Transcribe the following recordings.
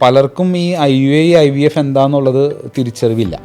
പലർക്കും ഈ IUI-IVF എന്താന്നുള്ളത് തിരിച്ചറിവില്ല.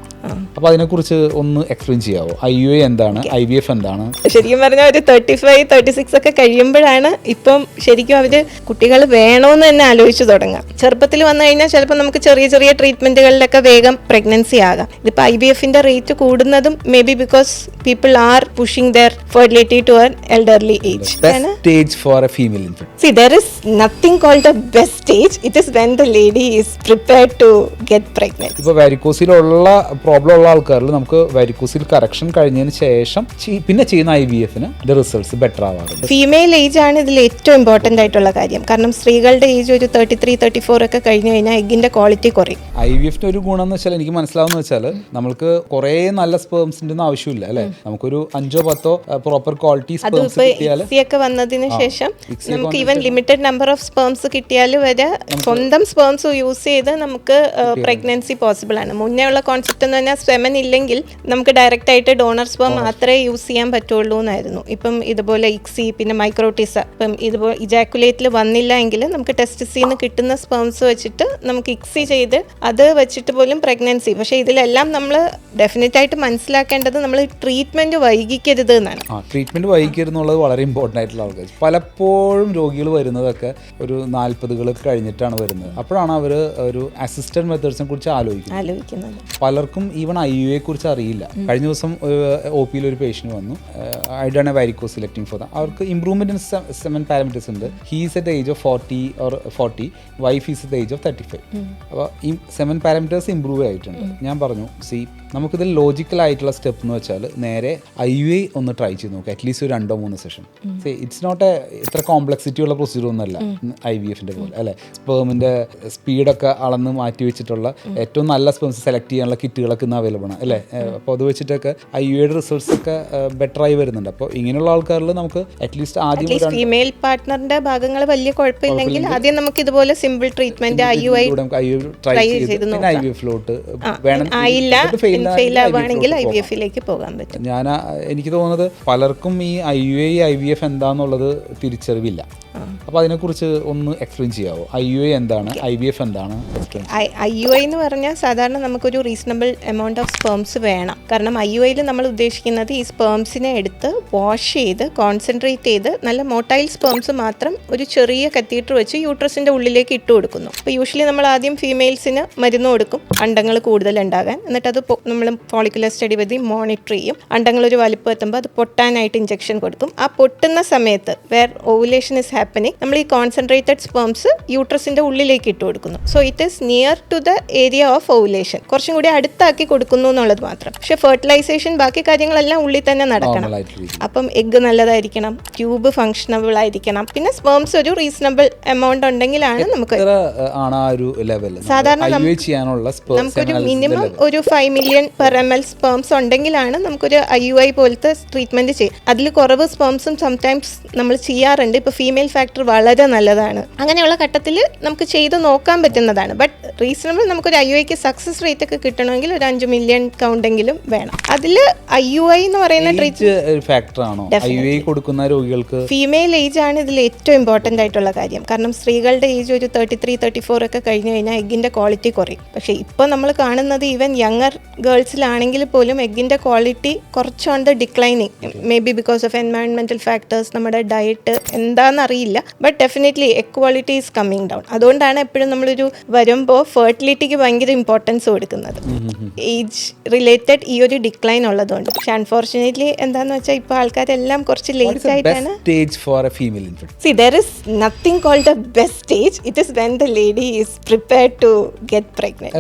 അപ്പോൾ അതിനെക്കുറിച്ച് ഒന്ന് എക്സ്പ്ലെയിൻ ചെയ്യാവോ? IUI എന്താണ്, IVF എന്താണ്? ശരിക്കും പറഞ്ഞാൽ ഒരു 35-36 ഒക്കെ കഴിയുമ്പോഴാണ് ഇപ്പം ശരിക്കും അവര് കുട്ടികൾ വേണോന്ന് തന്നെ ആലോചിച്ച് തുടങ്ങാം. ചെറുപ്പത്തിൽ വന്നു കഴിഞ്ഞാൽ ചിലപ്പോൾ നമുക്ക് ചെറിയ ചെറിയ ട്രീറ്റ്മെന്റുകളിലൊക്കെ വേഗം പ്രഗ്നൻസി ആകാം. ഇതിപ്പോൾ IVFന്റെ റേറ്റ് കൂടുന്നതും may be because people are pushing their fertility to an elderly age. Best stage for a female infant. See, there is nothing called a best stage. It is when the lady is prepared to get pregnant. ഇപ്പോൾ വാരിക്കോസിലുള്ള problem ഉള്ള ആൾക്കാരിൽ നമുക്ക് വാരിക്കോസിൽ correction കഴിഞ്ഞതിന് ശേഷം പിന്നെ ചെയ്യുന്ന IVFന് results better ആവാറുണ്ട്. Female age ആണ് ഇതിൽ ഏറ്റവും ഇമ്പോർട്ടൻ്റ് ആയിട്ടുള്ള കാര്യം. കാരണം സ്ത്രീകളുടെ ഏജ് ഒരു 33-34 ഒക്കെ കഴിഞ്ഞു കഴിഞ്ഞാൽ എഗ്ഗിന്റെ ക്വാളിറ്റി കുറയും. IVFന്റെ ഒരു ഗുണം എന്ന് വെച്ചാൽ എനിക്ക് മനസ്സിലാവുന്ന വെച്ചാൽ നമ്മൾക്ക് കുറേ നല്ല സ്പേംസിന്റെ ഒന്നും ആവശ്യമില്ല അല്ലേ. നമുക്കൊരു 5-10 പ്രോപ്പർ ക്വാളിറ്റി സ്പേംസ് കിട്ടിയാൽ ഒക്കെ വന്നതിന് ശേഷം നമുക്ക് even limited number of sperms കിട്ടിയാൽ വരെ സ്വന്തം സ്പേംസ് യൂസ് ചെയ്ത് നമുക്ക് പ്രഗ്നൻസി പോസിബിൾ ആണ്. മുന്നേ ഉള്ള കോൺസെപ്റ്റ് എന്ന് പറഞ്ഞാൽ സെമൻ ഇല്ലെങ്കിൽ നമുക്ക് ഡയറക്റ്റ് ആയിട്ട് ഡോണർ സ്പേം മാത്രമേ യൂസ് ചെയ്യാൻ പറ്റുള്ളൂ എന്നായിരുന്നു. ഇപ്പം ഇതുപോലെ ഇക്സി പിന്നെ മൈക്രോട്ടിസ ഇപ്പം ഇതുപോലെ ഇജാക്കുലേറ്റിൽ വന്നില്ല എങ്കിൽ നമുക്ക് ടെസ്റ്റിസിൽ നിന്ന് കിട്ടുന്ന സ്പേംസ് വെച്ചിട്ട് നമുക്ക് ഇക്സി ചെയ്ത് അത് വെച്ചിട്ട് പോലും പ്രഗ്നൻസി. പക്ഷേ ഇതിലെല്ലാം നമ്മൾ ഡെഫിനറ്റ് ആയിട്ട് മനസ്സിലാക്കേണ്ടത് നമ്മൾ ട്രീറ്റ്മെന്റ് വൈകിക്കരുത് എന്നാണ്. ട്രീറ്റ്മെന്റ് വൈകിക്കരുന്നുള്ളത് വളരെ ഇമ്പോർട്ടൻ്റ് ആയിട്ടുള്ള ആൾക്കാർ. പലപ്പോഴും രോഗികൾ വരുന്നതൊക്കെ ഒരു 40 കഴിഞ്ഞിട്ടാണ് വരുന്നത്. അപ്പോഴാണ് അവർ ഒരു അസിസ്റ്റന്റ് മെത്തേഡ്സിനെ കുറിച്ച് ആലോചിക്കുന്നത്. പലർക്കും ഈവൺ IUI കുറിച്ച് അറിയില്ല. കഴിഞ്ഞ ദിവസം OP-യിൽ ഒരു പേഷ്യന്റ് വന്നു, I don't have വാരിക്കോസ് selecting for that. അവർക്ക് ഇംപ്രൂവ്മെന്റ് ഇൻ സെമൻ പാരാമീറ്റേഴ്സ് ഉണ്ട്. He's at age of 40, wife is at age of 35. അപ്പോൾ ഈ സെമൻ പാരാമീറ്റേഴ്സ് ഇംപ്രൂവ് ആയിട്ടുണ്ട്. ഞാൻ പറഞ്ഞു നമുക്കിതിൽ ലോജിക്കൽ ആയിട്ടുള്ള സ്റ്റെപ്പ് എന്ന് വെച്ചാൽ നേരെ IUI ഒന്ന് ട്രൈ ചെയ്ത് നോക്കുക, അറ്റ്ലീസ്റ്റ് ഒരു 2-3 സെഷൻ. ഇറ്റ്സ് നോട്ട് ഇത്ര കോംപ്ലക്സിറ്റി ഉള്ള പ്രൊസീജിയർ ഒന്നുമല്ല IVFന്റെ പോലെ അല്ലേ. സ്പേമിന്റെ സ്പീഡൊക്കെ അളന്ന് മാറ്റി വെച്ചിട്ടുള്ള ഏറ്റവും നല്ല സ്പേംസ് സെലക്ട് ചെയ്യാനുള്ള കിറ്റുകളൊക്കെ ഇന്ന് അവൈലബിൾ ആണ് അല്ലേ. അപ്പോൾ അത് വെച്ചിട്ടൊക്കെ IUIയുടെ റിസൾട്ട്സ് ഒക്കെ ബെറ്റർ ആയി വരുന്നുണ്ട്. അപ്പോൾ ഇങ്ങനെയുള്ള ആൾക്കാരിൽ നമുക്ക് അറ്റ്ലീസ്റ്റ് ആദ്യം ഫീമെയിൽ പാർട്ട്ണറിന്റെ ഭാഗങ്ങൾ വലിയ കുഴപ്പമില്ലെങ്കിൽ ആദ്യം നമുക്ക് ഇതുപോലെ സിമ്പിൾ ട്രീറ്റ്മെന്റ് IUI ട്രൈ ചെയ്ത് പിന്നെ IVFലോട്ട് ഫെയിൽ ആവുകയാണെങ്കിൽ IVFിലേക്ക് പോകാൻ പറ്റും. എനിക്ക് തോന്നുന്നത് പലർക്കും ഈ IUI-IVF എന്താന്നുള്ളത് തിരിച്ചറിവില്ല. അപ്പോൾ അതിനെക്കുറിച്ച് ഒന്ന് എക്സ്പ്ലെയിൻ ചെയ്യാവോ? IUI എന്താണ്, IVF എന്താണ്? IUI എന്ന് പറഞ്ഞാൽ സാധാരണ നമുക്കൊരു റീസണബിൾ എമൗണ്ട് ഓഫ് സ്പേംസ് വേണം. കാരണം IUI-ൽ നമ്മൾ ഉദ്ദേശിക്കുന്നത് ഈ സ്പേംസിനെ എടുത്ത് വാഷ് ചെയ്ത് കോൺസെൻട്രേറ്റ് ചെയ്ത് നല്ല മോട്ടൈൽ സ്പേംസ് മാത്രം ഒരു ചെറിയ കത്തീറ്റർ വെച്ച് യൂട്രസിന്റെ ഉള്ളിലേക്ക് ഇട്ട് കൊടുക്കുന്നു. അപ്പോൾ യൂഷ്വലി നമ്മൾ ആദ്യം ഫീമെയിൽസിന് മരുന്ന് കൊടുക്കും അണ്ടങ്ങൾ കൂടുതൽ ഉണ്ടാകാൻ. എന്നിട്ട് അത് നമ്മൾ ഫോളിക്കുലർ സ്റ്റഡി വഴി മോണിറ്റർ ചെയ്യും. അണ്ടങ്ങൾ ഒരു വലിപ്പം എത്തുമ്പോൾ അത് പൊട്ടാനായിട്ട് ഇഞ്ചക്ഷൻ കൊടുക്കും. ആ പൊട്ടുന്ന സമയത്ത് വേർ ഓവുലേഷൻ ഇസ് ഹാപ്പനിങ് നമ്മൾ ഈ കോൺസെൻട്രേറ്റഡ് സ്പേംസ് യൂട്രസിന്റെ ഉള്ളിലേക്ക് ഇട്ട് കൊടുക്കുന്നു. So it is near to the area of ovulation, കുറച്ചും കൂടി അടുത്താക്കി കൊടുക്കുന്നു എന്നുള്ളത് മാത്രം. പക്ഷെ ഫെർട്ടിലൈസേഷൻ ബാക്കി കാര്യങ്ങളെല്ലാം ഉള്ളിൽ തന്നെ നടക്കണം. അപ്പം എഗ്ഗ് നല്ലതായിരിക്കണം, ട്യൂബ് ഫങ്ഷനബിൾ ആയിരിക്കണം, പിന്നെ സ്പേംസ് ഒരു റീസണബിൾ എമൗണ്ട് ഉണ്ടെങ്കിലാണ് നമുക്ക് സാധാരണ നമുക്കൊരു മിനിമം ഒരു 5 million per ml സ്പേംസ് ഉണ്ടെങ്കിലാണ് നമുക്കൊരു IUI പോലത്തെ ട്രീറ്റ്മെന്റ് ചെയ്യും. അതിൽ കുറവ് സ്പേംസും സംടൈംസ് നമ്മൾ ചെയ്യാറുണ്ട്. ഇപ്പോൾ ഫീമെയിൽ ഫാക്ടർ വളരെ നല്ലതാണ്. അങ്ങനെയുള്ള ഘട്ടത്തിൽ നമുക്ക് ചെയ്ത് നോക്കാൻ പറ്റുന്നതാണ്. ബട്ട് റീസണബിൾ നമുക്കൊരു IUIക്ക് സക്സസ് റേറ്റ് ഒക്കെ കിട്ടണമെങ്കിൽ ഒരു 5 million കൗണ്ടെങ്കിലും വേണം. അതിൽ IUI എന്ന് പറയുന്ന ട്രീറ്റ്മെന്റ് ഫീമെയിൽ ഏജ് ആണ് ഇതിൽ ഏറ്റവും ഇമ്പോർട്ടൻ്റ് ആയിട്ടുള്ള കാര്യം. കാരണം സ്ത്രീകളുടെ ഏജ് ഒരു 33-34 ഒക്കെ കഴിഞ്ഞു കഴിഞ്ഞാൽ എഗ്ഗിന്റെ ക്വാളിറ്റി കുറയും. പക്ഷേ ഇപ്പോൾ നമ്മൾ കാണുന്നത് ഈവൻ യങ്ങർ ഗേൾസിലാണെങ്കിൽ പോലും എഗ്ഗിന്റെ ക്വാളിറ്റി കുറച്ച് on the declining. May be because of എൻവയോൺമെന്റൽ ഫാക്ടേഴ്സ്, നമ്മുടെ ഡയറ്റ് എന്താണെന്നറിയില്ല. But definitely egg quality is coming down. അതുകൊണ്ടാണ് എപ്പോഴും നമ്മളൊരു വരുമ്പോൾ ഫെർട്ടിലിറ്റിക്ക് ഭയങ്കര ഇമ്പോർട്ടൻസ് കൊടുക്കുന്നത്, ഏജ് റിലേറ്റഡ് ഈ ഒരു ഡിക്ലൈൻ ഉള്ളതുകൊണ്ട്. പക്ഷെ അൺഫോർച്ചുനേറ്റ്ലി എന്താന്ന് വെച്ചാൽ ഇപ്പോൾ ആൾക്കാരെല്ലാം കുറച്ച് ലേറ്റ് ആയിട്ടാണ്. See, there is nothing called a best stage. It is when the lady is prepared to get pregnant.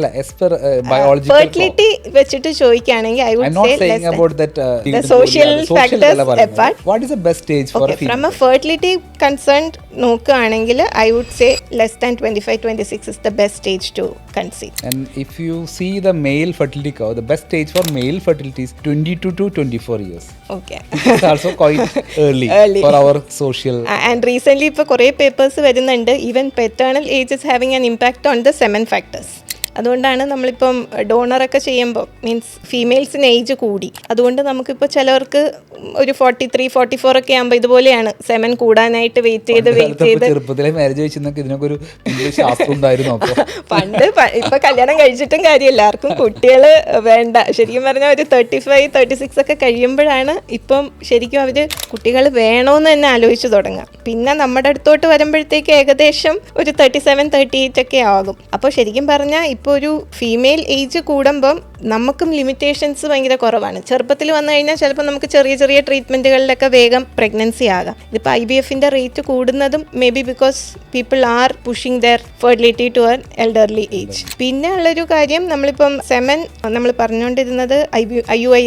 Fertility വെച്ചിട്ട് ചോദിക്കുകയാണെങ്കിൽ I would say less than the social factors apart. What is the best stage for a female? From a fertility concerned നോക്കുകയാണെങ്കിൽ I would say less than 25-26 is the best stage to conceive. And if you see the male fertility curve, the best stage for male fertility is 22 to 24 years. Okay. It's also quite early for our social. And recently ഇപ്പോൾ കുറേ papers വരുന്നുണ്ട്. Even paternal age is having an impact on the semen factors. അതുകൊണ്ടാണ് നമ്മളിപ്പം ഡോണറൊക്കെ ചെയ്യുമ്പോൾ means ഫീമെയിൽസിന് age കൂടി, അതുകൊണ്ട് നമുക്കിപ്പോൾ ചിലവർക്ക് ഒരു 43-44 ഒക്കെ ആകുമ്പോൾ ഇതുപോലെയാണ് സെമൻ കൂടാനായിട്ട് വെയിറ്റ് ചെയ്ത് ചെറുപ്പത്തിലെ മാരേജ് വെച്ചിരുന്നൊക്കെ ഇതിനൊക്കെ ഒരു ശാസ്ത്രം ഉണ്ടായിരുന്നു. പണ്ട് ഇപ്പൊ കല്യാണം കഴിച്ചിട്ടും കാര്യം എല്ലാവർക്കും കുട്ടികൾ വേണ്ട. ശരിക്കും പറഞ്ഞാൽ ഒരു 35-36 ഒക്കെ കഴിയുമ്പോഴാണ് ഇപ്പം ശരിക്കും അവര് കുട്ടികൾ വേണോന്ന് തന്നെ ആലോചിച്ച് തുടങ്ങുക. പിന്നെ നമ്മുടെ അടുത്തോട്ട് വരുമ്പോഴത്തേക്ക് ഏകദേശം ഒരു 37-38 ഒക്കെ ആകും. അപ്പോൾ ശരിക്കും പറഞ്ഞാൽ ഇപ്പോൾ ഒരു ഫീമെയിൽ ഏജ് കൂടുമ്പം നമുക്കും ലിമിറ്റേഷൻസ് ഭയങ്കര കുറവാണ്. ചെറുപ്പത്തിൽ വന്നു കഴിഞ്ഞാൽ ചിലപ്പോൾ നമുക്ക് ചെറിയ ചെറിയ ട്രീറ്റ്മെൻറ്റുകളിലൊക്കെ വേഗം പ്രഗ്നൻസി ആകാം. ഇതിപ്പോൾ IVF-ന്റെ റേറ്റ് കൂടുന്നതും may be because people are pushing their fertility to an elderly age. പിന്നെ ഉള്ളൊരു കാര്യം, നമ്മളിപ്പം സെമൻ നമ്മൾ പറഞ്ഞുകൊണ്ടിരുന്നത് IUI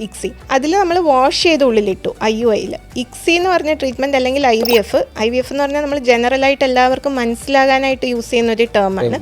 ICSI, അതിൽ നമ്മൾ വാഷ് ചെയ്ത് ഉള്ളിലിട്ടു. IUI-ൽ ICSI എന്ന് പറഞ്ഞ ട്രീറ്റ്മെൻറ്റ് അല്ലെങ്കിൽ IVF എന്ന് പറഞ്ഞാൽ നമ്മൾ ജനറലായിട്ട് എല്ലാവർക്കും മനസ്സിലാകാനായിട്ട് യൂസ് ചെയ്യുന്ന ഒരു ടേമാണ്.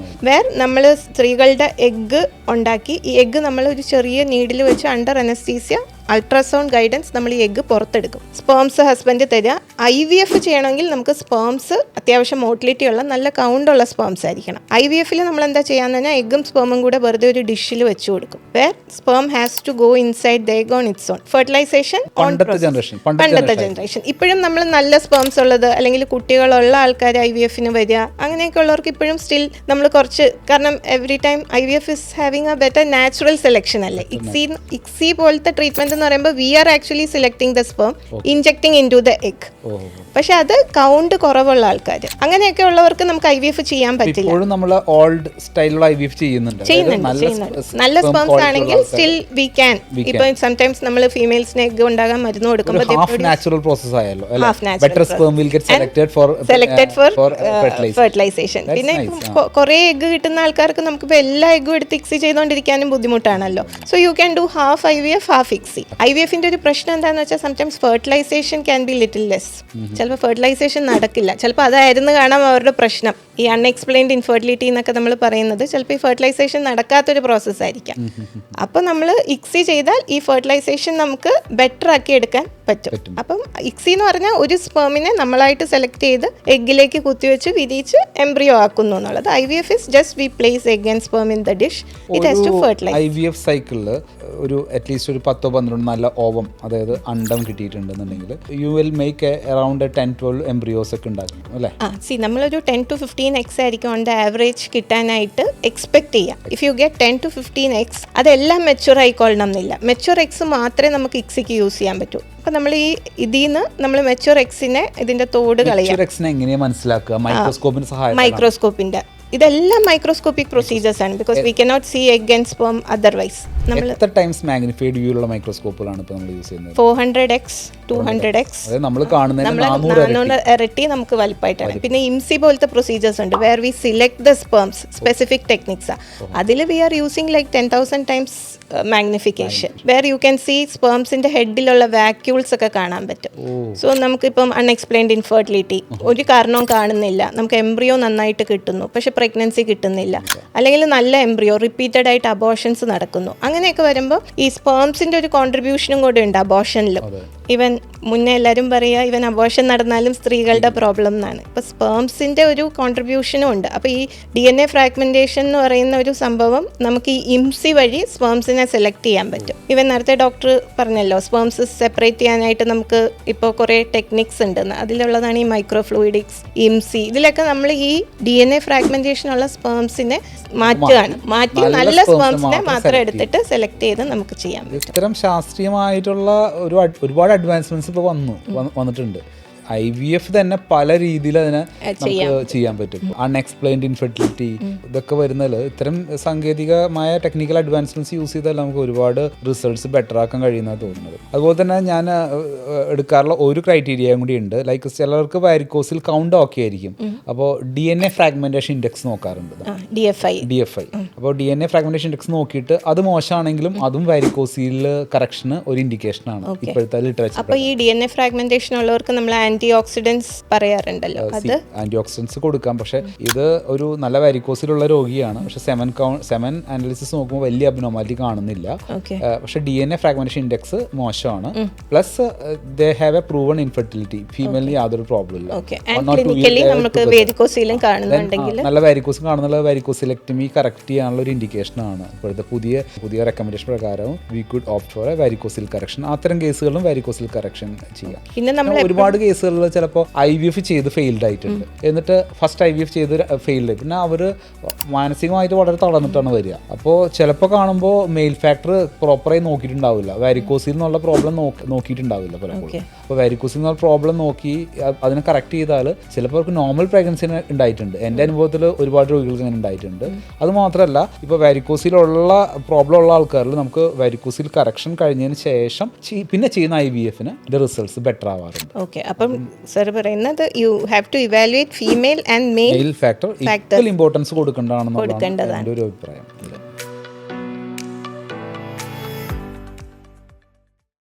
നമ്മൾ സ്ത്രീകളുടെ എഗ്ഗ് ഉണ്ടാക്കി, ഈ എഗ്ഗ് നമ്മൾ ഒരു ചെറിയ നീഡിൽ വെച്ച് അണ്ടർ അനസ്തീസിയ അൾട്രാസൗണ്ട് ഗൈഡൻസ് നമ്മൾ ഈ എഗ്ഗ് പുറത്തെടുക്കും. സ്പേംസ് ഹസ്ബൻഡ് തരിക. IVF ചെയ്യണമെങ്കിൽ നമുക്ക് സ്പേംസ് അത്യാവശ്യം മോട്ടിലിറ്റി ഉള്ള നല്ല കൗണ്ടുള്ള സ്പേംസ് ആയിരിക്കണം. IVF-ൽ നമ്മൾ എന്താ ചെയ്യാന്ന് പറഞ്ഞാൽ എഗ്ഗും സ്പേമും കൂടെ വെറുതെ ഒരു ഡിഷിൽ വെച്ച് കൊടുക്കും. Where sperm has to go inside the egg on its own. Fertilisation പണ്ടത്തെ ജനറേഷൻ. ഇപ്പോഴും നമ്മൾ നല്ല സ്പേംസ് ഉള്ളത് അല്ലെങ്കിൽ കുട്ടികളുള്ള ആൾക്കാർ IVF-ന് വരിക, അങ്ങനെയൊക്കെ ഉള്ളവർക്ക് ഇപ്പോഴും സ്റ്റിൽ നമ്മൾ കുറച്ച്, കാരണം every time IVF is having a better natural selection അല്ലേ. ICSI പോലത്തെ ട്രീറ്റ്മെന്റ് എന്ന് പറയുമ്പോൾ we are actually selecting the sperm, injecting in to the egg. പക്ഷെ അത് കൗണ്ട് കുറവുള്ള ആൾക്കാർ, അങ്ങനെയൊക്കെ ഉള്ളവർക്ക് നമുക്ക് IVF ചെയ്യാൻ പറ്റില്ല. ഓൾഡ് സ്റ്റൈലുള്ള IVF ചെയ്യുന്നുണ്ട്. നല്ല സ്പേംസ് ആണെങ്കിൽ സ്റ്റിൽ വി ക്യാൻ. ഇപ്പൊ സംടൈംസ് നമ്മൾ ഫീമെയിൽസിന് എഗ് ഉണ്ടാകാൻ മരുന്ന് കൊടുക്കുമ്പോൾ ഫെർട്ടിലൈസേഷൻ. പിന്നെ കുറെ എഗ് കിട്ടുന്ന ആൾക്കാർക്ക് നമുക്കിപ്പോൾ എല്ലാ എഗ്ഗും എടുത്ത് ICSI ചെയ്തുകൊണ്ടിരിക്കാനും ബുദ്ധിമുട്ടാണല്ലോ. So you can do half IVF half ICSI. IVF-ന്റെ ഒരു പ്രശ്നം എന്താണെന്ന് വെച്ചാൽ sometimes fertilization can be little less. ചിലപ്പോൾ ഫെർട്ടിലൈസേഷൻ നടക്കില്ല. ചിലപ്പോൾ അതായിരുന്നു കാണാം അവരുടെ പ്രശ്നം. ഈ അൺഎക്സ്പ്ലെയിൻഡ് ഇൻഫെർട്ടിലിറ്റി എന്നൊക്കെ നമ്മൾ പറയുന്നത് ചിലപ്പോൾ ഈ ഫെർട്ടിലൈസേഷൻ നടക്കാത്തൊരു പ്രോസസ്സായിരിക്കാം. അപ്പോൾ നമ്മൾ ICSI ചെയ്താൽ ഈ ഫെർട്ടിലൈസേഷൻ നമുക്ക് ബെറ്റർ ആക്കി എടുക്കാൻ പറ്റും. അപ്പം ICSI എന്ന് പറഞ്ഞാൽ ഒരു സ്പേമിനെ നമ്മളായിട്ട് സെലക്ട് ചെയ്ത് എഗ്ഗിലേക്ക് കുത്തിവെച്ച് വിരിയിച്ച് എംബ്രിയോ ആക്കുന്നു എന്നുള്ളത്. IVF is just we place egg and sperm in the dish. It has to fertilize. IVF സൈക്കിളിൽ ഒരു അറ്റ്ലീസ്റ്റ് ഒരു 10-12 നല്ല ഓവം, അതായത് അണ്ടം കിട്ടിയിട്ടുണ്ടെന്നുണ്ടെങ്കിൽ you will make around 10-12 embryos ഒക്കെ ഉണ്ടാക്കും അല്ലേ? നമ്മളൊരു 10-15 eggs ആയിരിക്കും ഓൺ ദ ആവറേജ് കിട്ടാനായിട്ട് എക്സ്പെക്ട് ചെയ്യാം. ഇഫ് യു ഗെറ്റ് 10-15 eggs, അതെല്ലാം മെച്യൂർ ആയിക്കൊള്ളണം എന്നില്ല. മെച്യൂർ എഗ്സ് മാത്രമേ നമുക്ക് ICSIക്ക് യൂസ് ചെയ്യാൻ പറ്റൂ. അപ്പം നമ്മൾ ഈ ഇതിന്ന് നമ്മൾ മെച്യൂർ എഗ്സിനെ ഇതിന്റെ തോട് കളയാം. മൈക്രോസ്കോപ്പിന്റെ ഇതെല്ലാം മൈക്രോസ്കോപ്പിക് പ്രൊസീജിയേഴ്സ് ആണ്. Because we cannot see egg and sperm otherwise. നമ്മൾ എത്ര ടൈംസ് മാഗ്നിഫൈഡ് വ്യൂ ഉള്ള മൈക്രോസ്കോപ്പുകളാണ് ഇപ്പോൾ നമ്മൾ യൂസ് ചെയ്യുന്നത്? 400x 200x. നമ്മൾ കാണുന്നതിന് 400 ഇരട്ടി നമുക്ക് വലുപ്പമായിട്ടാണ്. പിന്നെ IMSI പോലത്തെ പ്രൊസീജിയേഴ്സ് ഉണ്ട് where we select the sperms, specific ടെക്നിക്സാ. അതിൽ we are using like 10,000 times magnification, where you can see സ്പേംസിന്റെ ഹെഡിലുള്ള വാക്യൂൾസ് ഒക്കെ കാണാൻ പറ്റും. സോ നമുക്കിപ്പം അൺഎക്സ്പ്ലെയിൻഡ് ഇൻഫെർട്ടിലിറ്റി ഒരു കാരണവും കാണുന്നില്ല, നമുക്ക് എംബ്രിയോ നന്നായിട്ട് കിട്ടുന്നു പക്ഷെ പ്രഗ്നൻസി കിട്ടുന്നില്ല, അല്ലെങ്കിൽ നല്ല എംബ്രിയോ റിപ്പീറ്റഡ് ആയിട്ട് അബോർഷൻസ് നടക്കുന്നു. അങ്ങനെയൊക്കെ വരുമ്പോൾ ഈ സ്പേംസിന്റെ ഒരു കോൺട്രിബ്യൂഷനും കൂടെ ഉണ്ട് അബോർഷനിലും. ഈവൻ മുന്നേ എല്ലാവരും പറയുക ഈവൻ അബോർഷൻ നടന്നാലും സ്ത്രീകളുടെ പ്രോബ്ലം എന്നാണ്. ഇപ്പോൾ സ്പേംസിന്റെ ഒരു കോൺട്രിബ്യൂഷനും ഉണ്ട്. അപ്പോൾ ഈ DNA ഫ്രാഗ്മെന്റേഷൻ എന്ന് പറയുന്ന ഒരു സംഭവം നമുക്ക് ഈ IMSI വഴി സ്പേംസിനെ സെലക്ട് ചെയ്യാൻ പറ്റും. ഈവൻ നേരത്തെ ഡോക്ടർ പറഞ്ഞല്ലോ സ്പേംസ് സെപ്പറേറ്റ് ചെയ്യാനായിട്ട് നമുക്ക് ഇപ്പോൾ കുറേ ടെക്നിക്സ് ഉണ്ടെന്ന്. അതിലുള്ളതാണ് ഈ മൈക്രോഫ്ലൂയിഡിക്സ്, IMSI. ഇതിലൊക്കെ നമ്മൾ ഈ DNA ഫ്രാഗ്മെന്റേഷൻ ഉള്ള സ്പേംസിനെ മാറ്റി നല്ല സ്പേംസിനെ മാത്രം എടുത്തിട്ട് സെലക്ട് ചെയ്ത് നമുക്ക് ചെയ്യാൻ പറ്റും. ഇത്തരം ശാസ്ത്രീയമായിട്ടുള്ള ഒരുപാട് അഡ്വാൻസ്മെന്റ്സ് ഇപ്പോൾ വന്നിട്ടുണ്ട്. IVF തന്നെ പല രീതിയിൽ അതിനെ നമുക്ക് ചെയ്യാൻ പറ്റും. അൺഎക്സ്പ്ലെയിൻഡ് ഇൻഫെർട്ടിലിറ്റി ഇതൊക്കെ വരുന്നതിൽ ഇത്തരം സാങ്കേതികമായ ടെക്നിക്കൽ അഡ്വാൻസ്മെന്റ്സ് യൂസ് ചെയ്താൽ നമുക്ക് ഒരുപാട് റിസൾട്ട്സ് ബെറ്റർ ആക്കാൻ കഴിയുന്നതാണ് തോന്നുന്നത്. അതുപോലെ തന്നെ ഞാൻ എടുക്കാറുള്ള ഒരു ക്രൈറ്റീരിയയും കൂടി ഉണ്ട്. ലൈക്ക് ചിലർക്ക് വാരിക്കോസിൽ കൗണ്ട് ഓക്കെ ആയിരിക്കും, അപ്പോൾ DNA ഫ്രാഗ്മെന്റേഷൻ ഇൻഡെക്സ് നോക്കാറുണ്ട്, DFI. അപ്പോൾ DNA ഫ്രാഗ്മെന്റേഷൻ ഇൻഡെക്സ് നോക്കിയിട്ട് അത് മോശമാണെങ്കിലും അതും വാരിക്കോസിൽ കറക്ഷന് ഒരു ഇൻഡിക്കേഷൻ ആണ് ഇപ്പോഴത്തെ ലിറ്ററേച്ചർ. അപ്പോൾ ഈ DNA ഫ്രാഗ്മെന്റേഷൻ ഉള്ളവർക്ക് നമ്മൾ ആന്റി ഓക്സിഡൻസ് പറയാറുണ്ടല്ലോ, അത് ആന്റി ഓക്സിഡൻസ് കൊടുക്കാം. പക്ഷെ ഇത് ഒരു നല്ല വാരിക്കോസിലുള്ള രോഗിയാണ്. പക്ഷെ സെമൻ അനാലിസിസ് നോക്കുമ്പോൾ വലിയ അബ്നോർമാലിറ്റി കാണുന്നില്ല. പക്ഷെ DNA ഫ്രാഗ്മെന്റേഷൻ ഇൻഡെക്സ് മോശമാണ്. Plus they have a proven infertility. ഫീമെയിലിന് യാതൊരു പ്രോബ്ലം ഇല്ല. നല്ല വാരിക്കോസ് കാണുന്നുള്ള വാരിക്കോസിലെക്ടമി കറക്റ്റ് ചെയ്യാനുള്ള ഒരു ഇൻഡിക്കേഷൻ ആണ്. ഇപ്പോഴത്തെ പുതിയ റെക്കമെൻഡേഷൻ പ്രകാരം we could opt for a varicocele correction. അത്തരം കേസുകളിലും വാരിക്കോസിൽ കറക്ഷൻ ചെയ്യാം. പിന്നെ ഒരുപാട് കേസുകളിൽ ചിലപ്പോൾ IVF ചെയ്ത് ഫെയിൽഡ് ആയിട്ടുണ്ട്. എന്നിട്ട് ഫസ്റ്റ് IVF ചെയ്ത് ഫെയിൽഡ് ആയി. പിന്നെ അവർ മാനസികമായിട്ട് വളരെ തളർന്നിട്ടാണ് വരിക. അപ്പോൾ ചിലപ്പോൾ കാണുമ്പോൾ മെയിൽ ഫാക്ടർ പ്രോപ്പറായി നോക്കിയിട്ടുണ്ടാവില്ല, വാരിക്കോസിൽ നിന്നുള്ള പ്രോബ്ലം നോക്കിയിട്ടുണ്ടാവില്ല പലപ്പോഴും. അപ്പോൾ വാരിക്കോസിൽ നിന്നുള്ള പ്രോബ്ലം നോക്കി അതിനെ കറക്റ്റ് ചെയ്താൽ ചിലപ്പോൾ അവർക്ക് നോർമൽ പ്രഗ്നൻസി ഉണ്ടായിട്ടുണ്ട്. എൻ്റെ അനുഭവത്തിൽ ഒരുപാട് രോഗികൾക്ക് അങ്ങനെ ഉണ്ടായിട്ടുണ്ട്. അതുമാത്രമല്ല, ഇപ്പോൾ വാരിക്കോസിലുള്ള പ്രോബ്ലം ഉള്ള ആൾക്കാരിൽ നമുക്ക് വാരിക്കോസിൽ കറക്ഷൻ കഴിഞ്ഞതിന് ശേഷം പിന്നെ ചെയ്യുന്ന IVF-ന് റിസൾട്ട്സ് ബെറ്റർ ആവാറുണ്ട്. ഓക്കെ, അപ്പം സർ പറയുന്നത് you have to evaluate female and male factor equal importance കൊടുക്കേണ്ടതാണെന്നുള്ളതാണ് എൻ്റെ ഒരു അഭിപ്രായം.